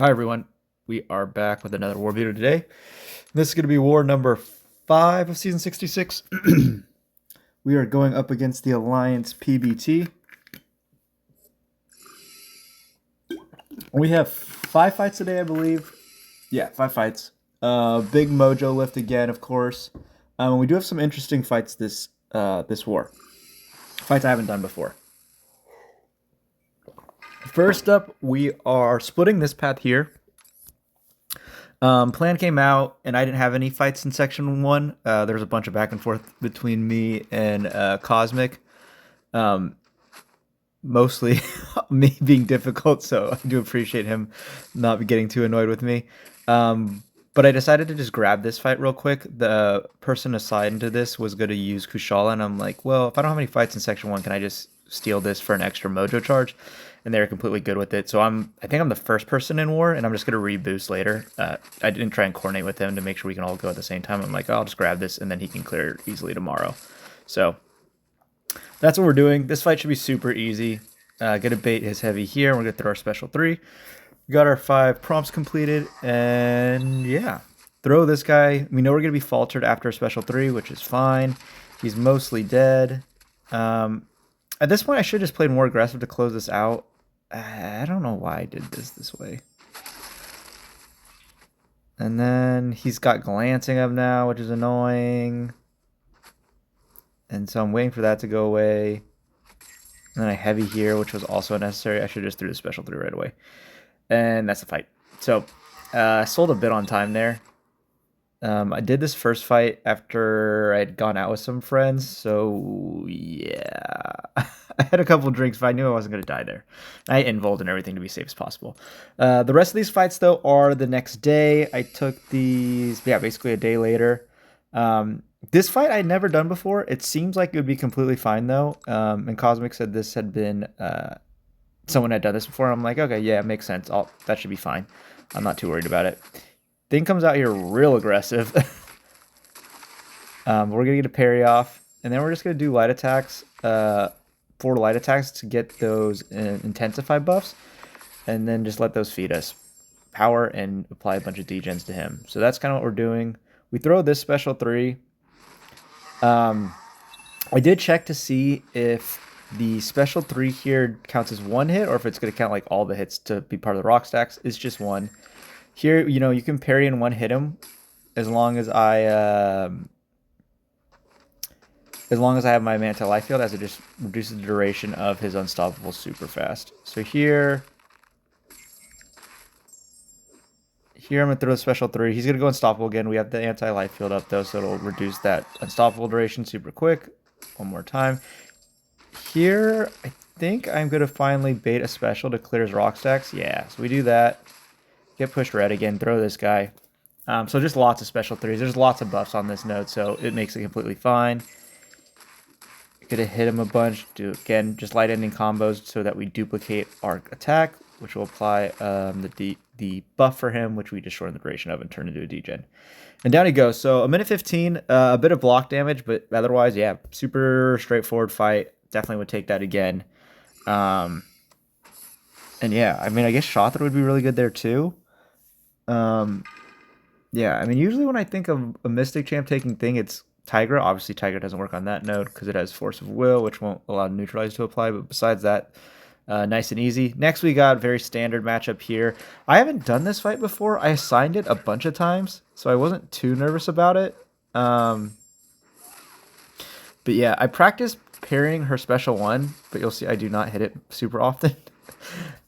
Hi everyone, we are back with another war video today. This is going to be war number 5 of season 66. We are going up against the Alliance PBT. We have 5 fights today, I believe. Yeah, 5 fights. Big Mojo lift again, of course. We do have some interesting fights this war. Fights I haven't done before. First up, we are splitting this path here. Plan came out, and I didn't have any fights in section 1. There was a bunch of back and forth between me and Cosmic. Mostly me being difficult, so I do appreciate him not getting too annoyed with me. But I decided to just grab this fight real quick. The person assigned to this was going to use Kushala, and I'm like, well, if I don't have any fights in section 1, can I just steal this for an extra Mojo charge? And they're completely good with it. So I think I'm the first person in war, and I'm just gonna reboost later. I didn't try and coordinate with him to make sure we can all go at the same time. I'm like, oh, I'll just grab this, and then he can clear easily tomorrow. So that's what we're doing. This fight should be super easy. Gonna bait his heavy here. We're gonna throw our special 3. We got our 5 prompts completed, and yeah, throw this guy. We know we're gonna be faltered after a special 3, which is fine. He's mostly dead. At this point, I should have just played more aggressive to close this out. I don't know why I did this way. And then he's got glancing up now, which is annoying. And so I'm waiting for that to go away. And then I heavy here, which was also unnecessary. I should have just threw the special 3 right away. And that's the fight. So I sold a bit on time there. I did this first fight after I'd gone out with some friends. So yeah. I had a couple drinks, but I knew I wasn't going to die there. I involved in everything to be safe as possible. The rest of these fights, though, are the next day. I took these, basically a day later. This fight I'd never done before. It seems like it would be completely fine, though. And Cosmic said this had been, someone had done this before. I'm like, okay, yeah, it makes sense. That should be fine. I'm not too worried about it. Thing comes out here real aggressive. We're going to get a parry off. And then we're just going to do light attacks. 4 light attacks to get those intensify buffs, and then just let those feed us power and apply a bunch of degens to him. So that's kind of what we're doing. We throw this special 3. I did check to see if the special 3 here counts as 1 hit, or if it's going to count like all the hits to be part of the rock stacks. It's just 1. Here, you can parry and 1 hit him as long as I have my Manta Life Field, as it just reduces the duration of his Unstoppable super fast. So here I'm going to throw the special 3. He's going to go Unstoppable again. We have the Anti-Life Field up, though, so it'll reduce that Unstoppable duration super quick. One more time. Here, I think I'm going to finally bait a special to clear his rock stacks. Yeah, so we do that. Get pushed red again. Throw this guy. So just lots of special 3s. There's lots of buffs on this node, so it makes it completely fine. Gonna hit him a bunch. Do again just light ending combos so that we duplicate our attack, which will apply the buff for him, which we just shorten the duration of and turn into a degen. And down he goes. So a minute 15, a bit of block damage, but otherwise, yeah, super straightforward fight. Definitely would take that again. And yeah, I mean, I guess Shothra would be really good there too. Yeah, I mean, usually when I think of a Mystic Champ taking thing, it's Tigra. Obviously, Tigra doesn't work on that node because it has Force of Will, which won't allow Neutralize to apply. But besides that, nice and easy. Next, we got very standard matchup here. I haven't done this fight before. I assigned it a bunch of times, so I wasn't too nervous about it. But yeah, I practiced parrying her special 1, but you'll see I do not hit it super often.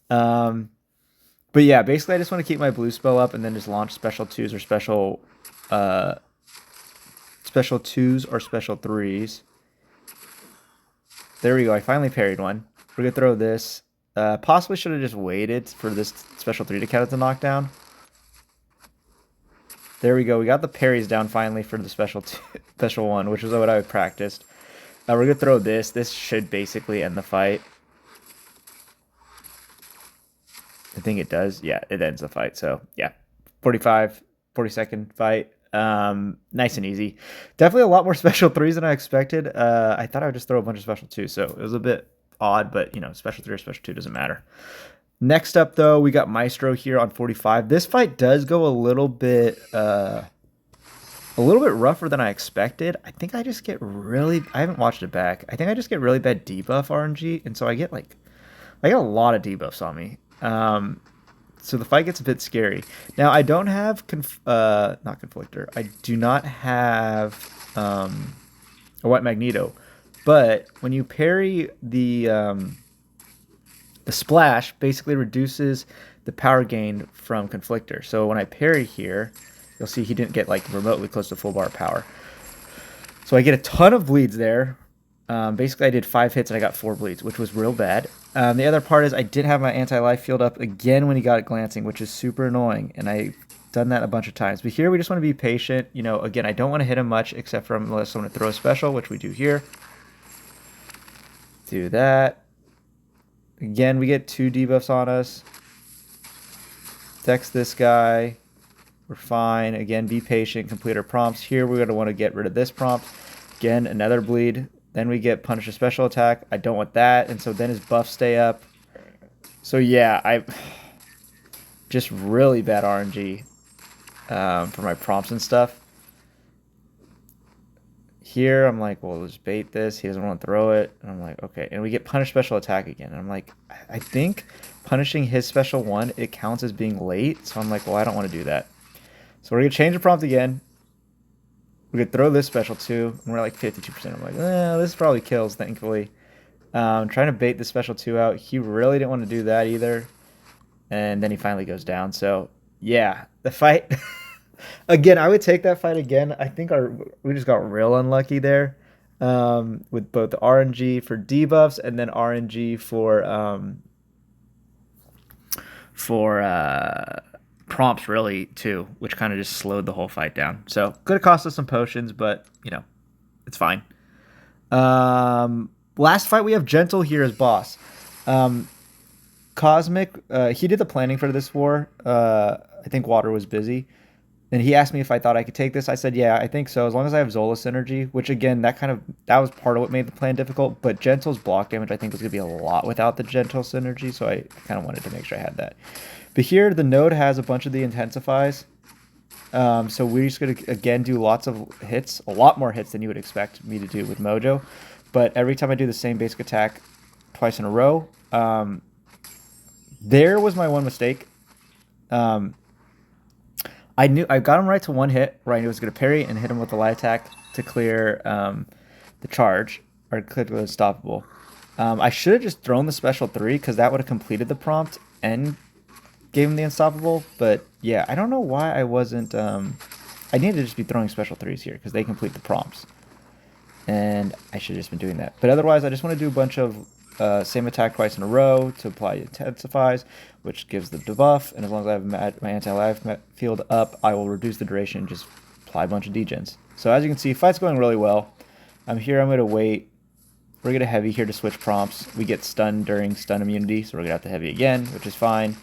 But yeah, basically I just want to keep my blue spell up and then just launch special 2s or special 2s or special 3s. There we go. I finally parried one. We're going to throw this. Possibly should have just waited for this special 3 to count as a knockdown. There we go. We got the parries down finally for the special 1, which was what I practiced. We're going to throw this. This should basically end the fight. I think it does. Yeah, it ends the fight. So yeah, 40-second fight. Nice and easy. Definitely a lot more special 3s than I expected. I thought I would just throw a bunch of special 2s, so it was a bit odd, but special 3 or special 2 doesn't matter. Next up, though, we got Maestro here on 45. This fight does go a little bit rougher than I expected. I think I just get really. I haven't watched it back. I think I just get really bad debuff RNG, and so I get I get a lot of debuffs on me. So the fight gets a bit scary. Now I don't have not conflictor. I do not have a white magneto, but when you parry the splash, basically reduces the power gain from conflictor. So when I parry here, you'll see he didn't get like remotely close to full bar power. So I get a ton of bleeds there. Basically, I did 5 hits and I got 4 bleeds, which was real bad. The other part is I did have my anti-life field up again when he got it glancing, which is super annoying, and I've done that a bunch of times. But here we just want to be patient. You know, again, I don't want to hit him much except for unless I want to throw a special, which we do here. Do that. Again, we get 2 debuffs on us. Dex this guy. We're fine. Again, be patient. Complete our prompts. Here we're going to want to get rid of this prompt. Again, another bleed. Then we get punish a special attack. I don't want that. And so then his buffs stay up. So yeah, I just really bad RNG for my prompts and stuff. Here, I'm like, well, let's bait this. He doesn't want to throw it. And I'm like, okay. And we get punish special attack again. And I'm like, I think punishing his special one, it counts as being late. So I'm like, well, I don't want to do that. So we're going to change the prompt again. We could throw this special too, and we're like 52%. I'm like, this probably kills, thankfully. Trying to bait the special 2 out. He really didn't want to do that either. And then he finally goes down. So, yeah, the fight. Again, I would take that fight again. I think we just got real unlucky there with both the RNG for debuffs and then RNG for prompts really too, which kind of just slowed the whole fight down. So could have cost us some potions, but you know, it's fine. Last fight we have Gentle here as boss. Cosmic, he did the planning for this war. I think Water was busy, and he asked me if I thought I could take this. I said, yeah, I think so, as long as I have Zola synergy, which again, that was part of what made the plan difficult, but Gentle's block damage I think was going to be a lot without the Gentle synergy, so I kind of wanted to make sure I had that. But here, the node has a bunch of the intensifies, so we're just going to, again, do lots of hits, a lot more hits than you would expect me to do with Mojo, but every time I do the same basic attack twice in a row, there was my one mistake. I got him right to 1 hit, where I knew I was going to parry and hit him with the light attack to clear the charge, or clear the unstoppable. I should have just thrown the special 3, because that would have completed the prompt and gave him the unstoppable, but yeah, I don't know why I wasn't, I needed to just be throwing special 3s here, because they complete the prompts, and I should have just been doing that. But otherwise, I just want to do a bunch of same attack twice in a row to apply intensifies, which gives the debuff, and as long as I have my anti-life field up, I will reduce the duration and just apply a bunch of degens. So as you can see, fight's going really well. I'm going to wait. We're going to heavy here to switch prompts. We get stunned during stun immunity, so we're going to have to heavy again, which is fine.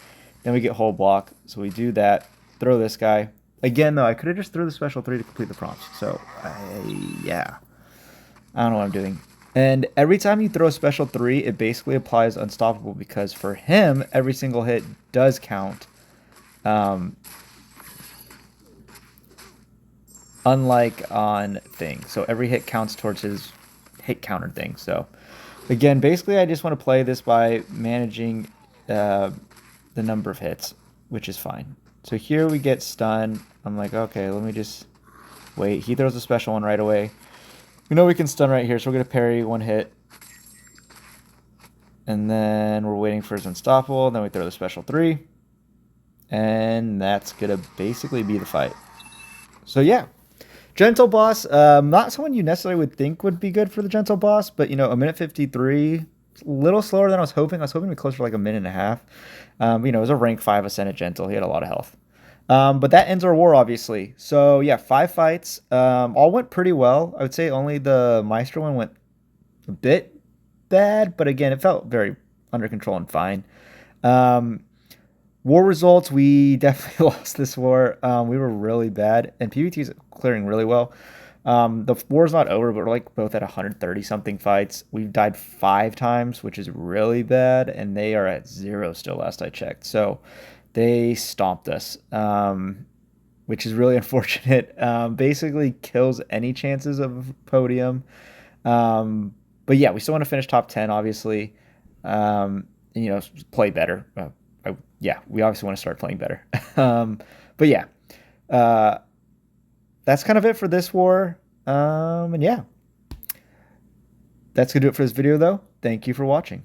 Then we get whole block, so we do that. Throw this guy. Again, though, I could have just threw the special 3 to complete the prompts. So, yeah. I don't know what I'm doing. And every time you throw a special 3, it basically applies unstoppable, because for him, every single hit does count. Unlike on thing. So every hit counts towards his hit counter thing. So again, basically I just want to play this by managing the number of hits, which is fine. So here we get stunned. I'm like, okay, let me just wait. He throws a special one right away. We know we can stun right here, so we're going to parry 1 hit. And then we're waiting for his unstoppable. Then we throw the special 3. And that's going to basically be the fight. So yeah. Gentle boss, not someone you necessarily would think would be good for the gentle boss, but you know, a minute 53, a little slower than I was hoping. I was hoping to be closer to like a minute and a half. You know, it was a rank 5 Ascended Gentle. He had a lot of health. But that ends our war, obviously. So yeah, 5 fights. All went pretty well. I would say only the Maestro one went a bit bad, but again, it felt very under control and fine. War results, we definitely lost this war. We were really bad, and PvT is clearing really well. The war's not over, but we're like both at 130 something fights. We've died 5 times, which is really bad, and they are at 0 still last I checked. So they stomped us, which is really unfortunate. Basically kills any chances of podium. But yeah, we still want to finish top 10, obviously. You know, play better. Yeah, we obviously want to start playing better. But yeah, uh, that's kind of it for this war. And yeah, that's going to do it for this video, though. Thank you for watching.